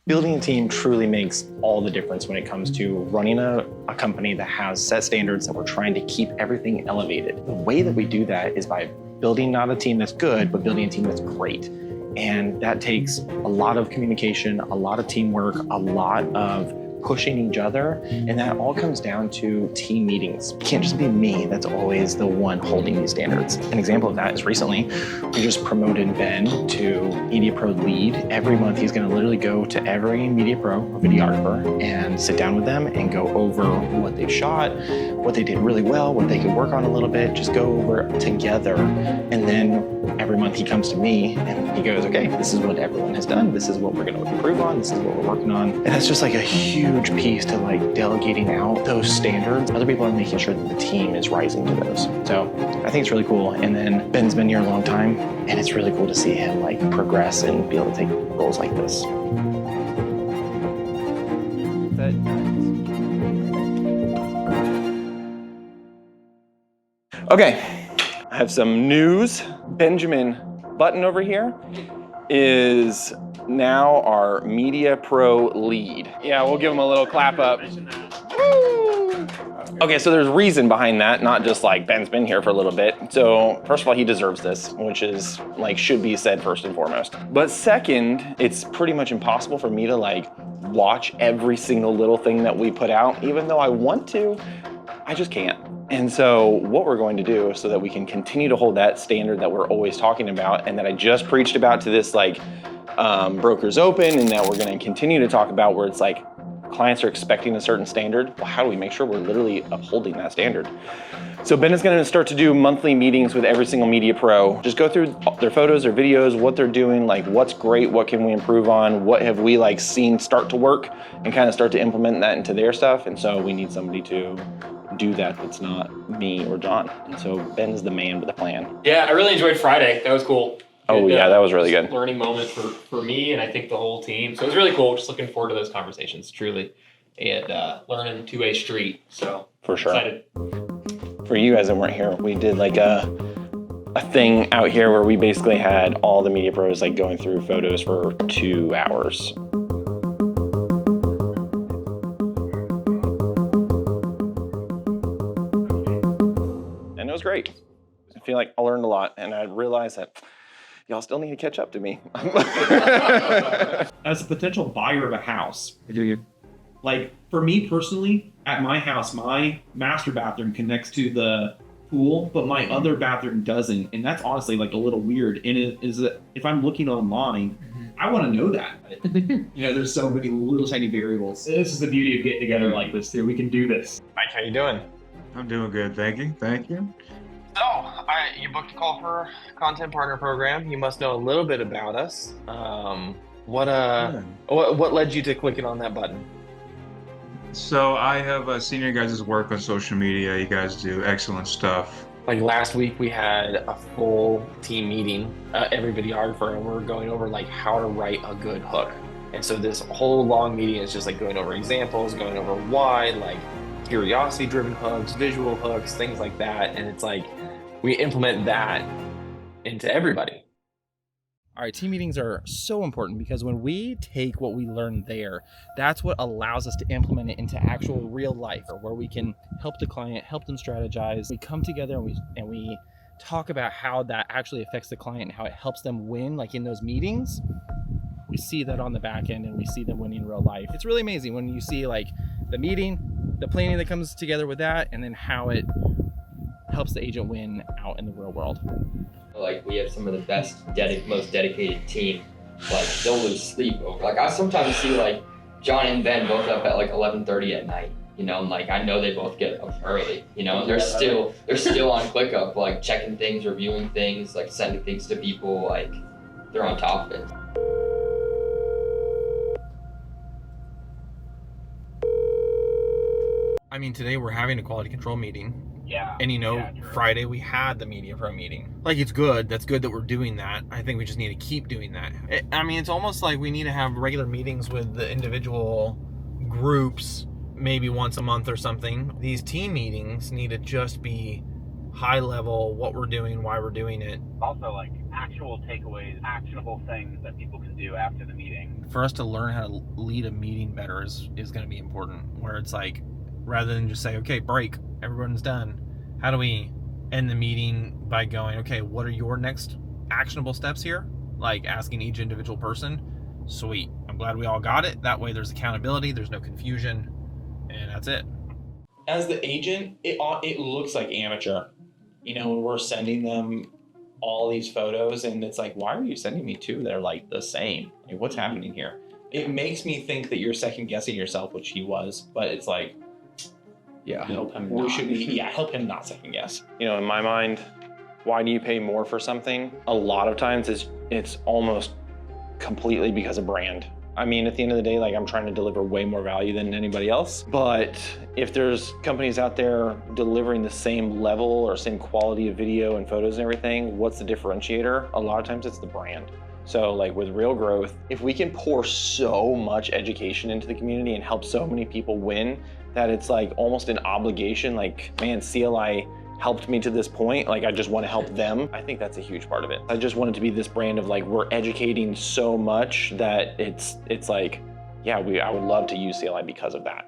Building a team truly makes all the difference when it comes to running a company that has set standards that we're trying to keep everything elevated. The way that we do that is by building not a team that's good, but building a team that's great. And that takes a lot of communication, a lot of teamwork, a lot of pushing each other, and that all comes down to team meetings. It can't just be me that's always the one holding these standards. An example of that is recently, we just promoted Ben to Media Pro lead. Every month he's gonna literally go to every Media Pro or videographer and sit down with them and go over what they've shot, what they did really well, what they could work on a little bit, just go over together. And then every month he comes to me and he goes, okay, this is what everyone has done, this is what we're gonna improve on, this is what we're working on. And that's just like a huge piece to like delegating out those standards. Other people are making sure that the team is rising to those. So I think it's really cool. And then Ben's been here a long time, and it's really cool to see him like progress and be able to take roles like this. Okay, I have some news. Benjamin Button over here is now our Media Pro lead. Yeah, we'll give him a little clap up. Woo! Okay, so there's reason behind that, not just like Ben's been here for a little bit. So first of all, he deserves this, which is like should be said first and foremost. But second, it's pretty much impossible for me to like watch every single little thing that we put out. Even though I want to, I just can't. And so what we're going to do so that we can continue to hold that standard that we're always talking about and that I just preached about to this like Brokers Open, and that we're going to continue to talk about, where it's like clients are expecting a certain standard. Well, how do we make sure we're literally upholding that standard? So Ben is going to start to do monthly meetings with every single Media Pro. Just go through their photos, their videos, what they're doing, like what's great, what can we improve on, what have we like seen start to work, and kind of start to implement that into their stuff. And so we need somebody to do that that's not me or John. And so Ben's the man with a plan. Yeah, I really enjoyed Friday. That was cool. Oh yeah, that was really good. Learning moment for me and I think the whole team. So it was really cool. Just looking forward to those conversations, truly. And learning two-way street. So for sure. Excited. For you guys that weren't here, we did like a thing out here where we basically had all the Media Pros like going through photos for 2 hours. And it was great. I feel like I learned a lot, and I realized that y'all still need to catch up to me. As a potential buyer of a house, like for me personally, at my house, my master bathroom connects to the pool, but my other bathroom doesn't. And that's honestly like a little weird. And it is that if I'm looking online, I want to know that. You know, there's so many little tiny variables. This is the beauty of getting together like this too. We can do this. Mike, how you doing? I'm doing good, thank you. So, you booked a call for Content Partner Program. You must know a little bit about us. What led you to clicking on that button? So I have seen your guys' work on social media. You guys do excellent stuff. Like last week, we had a full team meeting, every videographer, and we were going over like how to write a good hook. And so this whole long meeting is just like going over examples, going over why, like curiosity-driven hooks, visual hooks, things like that. And it's like we implement that into everybody. All right, team meetings are so important because when we take what we learn there, that's what allows us to implement it into actual real life, or where we can help the client, help them strategize. We come together and we talk about how that actually affects the client and how it helps them win, like in those meetings. We see that on the back end and we see them winning in real life. It's really amazing when you see like the meeting, the planning that comes together with that, and then how it helps the agent win out in the real world. Like we have some of the best, most dedicated team. Like they'll lose sleep over. Like I sometimes see like John and Ben both up at like 11:30 at night. You know, and like I know they both get up early. You know, and they're still on ClickUp, like checking things, reviewing things, like sending things to people. Like they're on top of it. I mean, today we're having a quality control meeting. Yeah. And you know, Friday we had the Media Pro meeting. Like, it's good. That's good that we're doing that. I think we just need to keep doing that. I mean, it's almost like we need to have regular meetings with the individual groups, maybe once a month or something. These team meetings need to just be high level, what we're doing, why we're doing it. Also, like actual takeaways, actionable things that people can do after the meeting. for us to learn how to lead a meeting better is going to be important, where it's like, rather than just say, okay, break, everyone's done, how do we end the meeting by going, okay, what are your next actionable steps here? Like asking each individual person. Sweet, I'm glad we all got it. That way there's accountability, there's no confusion, and that's it. As the agent, it looks like amateur. You know, when we're sending them all these photos and it's like, why are you sending me two that are like the same? Like, what's happening here? It makes me think that you're second guessing yourself, which he was, but it's like, Yeah. help him. We should be, help him not second guess. You know, in my mind, why do you pay more for something? A lot of times it's almost completely because of brand. I mean, at the end of the day, like, I'm trying to deliver way more value than anybody else. But if there's companies out there delivering the same level or same quality of video and photos and everything, what's the differentiator? A lot of times it's the brand. So like with Real Growth, if we can pour so much education into the community and help so many people win, that it's like almost an obligation, like, man, CLI helped me to this point, like I just want to help them. I think that's a huge part of it. I just want it to be this brand of like, we're educating so much that it's like, yeah, I would love to use CLI because of that.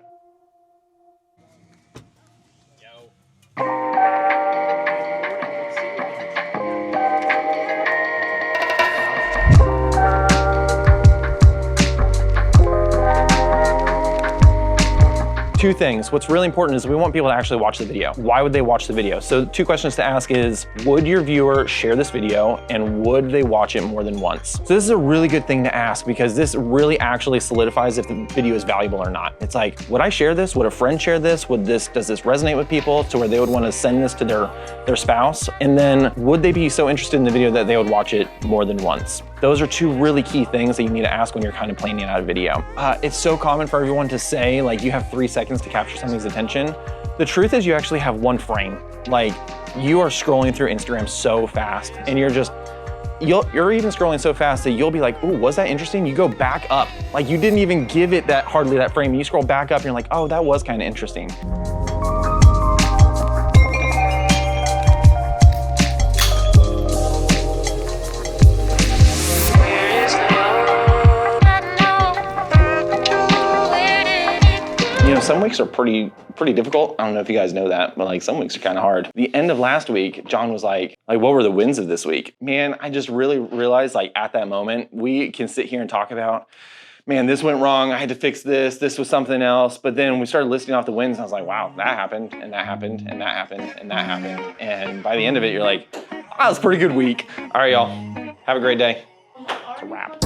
Two things. What's really important is we want people to actually watch the video. Why would they watch the video? So 2 questions to ask is, would your viewer share this video and would they watch it more than once? So this is a really good thing to ask because this really actually solidifies if the video is valuable or not. It's like, would I share this? Would a friend share this? Does this resonate with people to where they would want to send this to their spouse? And then would they be so interested in the video that they would watch it more than once? Those are 2 really key things that you need to ask when you're kind of planning out a video. It's so common for everyone to say, like, you have 3 seconds to capture somebody's attention. The truth is you actually have 1 frame. Like, you are scrolling through Instagram so fast and you're even scrolling so fast that you'll be like, ooh, was that interesting? You go back up. Like, you didn't even give it hardly that frame. You scroll back up and you're like, oh, that was kind of interesting. You know, some weeks are pretty difficult. I don't know if you guys know that, but like some weeks are kind of hard. The end of last week, John was like, what were the wins of this week? Man, I just really realized, like, at that moment, we can sit here and talk about, man, this went wrong. I had to fix this. This was something else. But then we started listing off the wins and I was like, wow, that happened and that happened and that happened and that happened. And by the end of it, you're like, wow, that's a pretty good week. All right, y'all, have a great day. It's a wrap.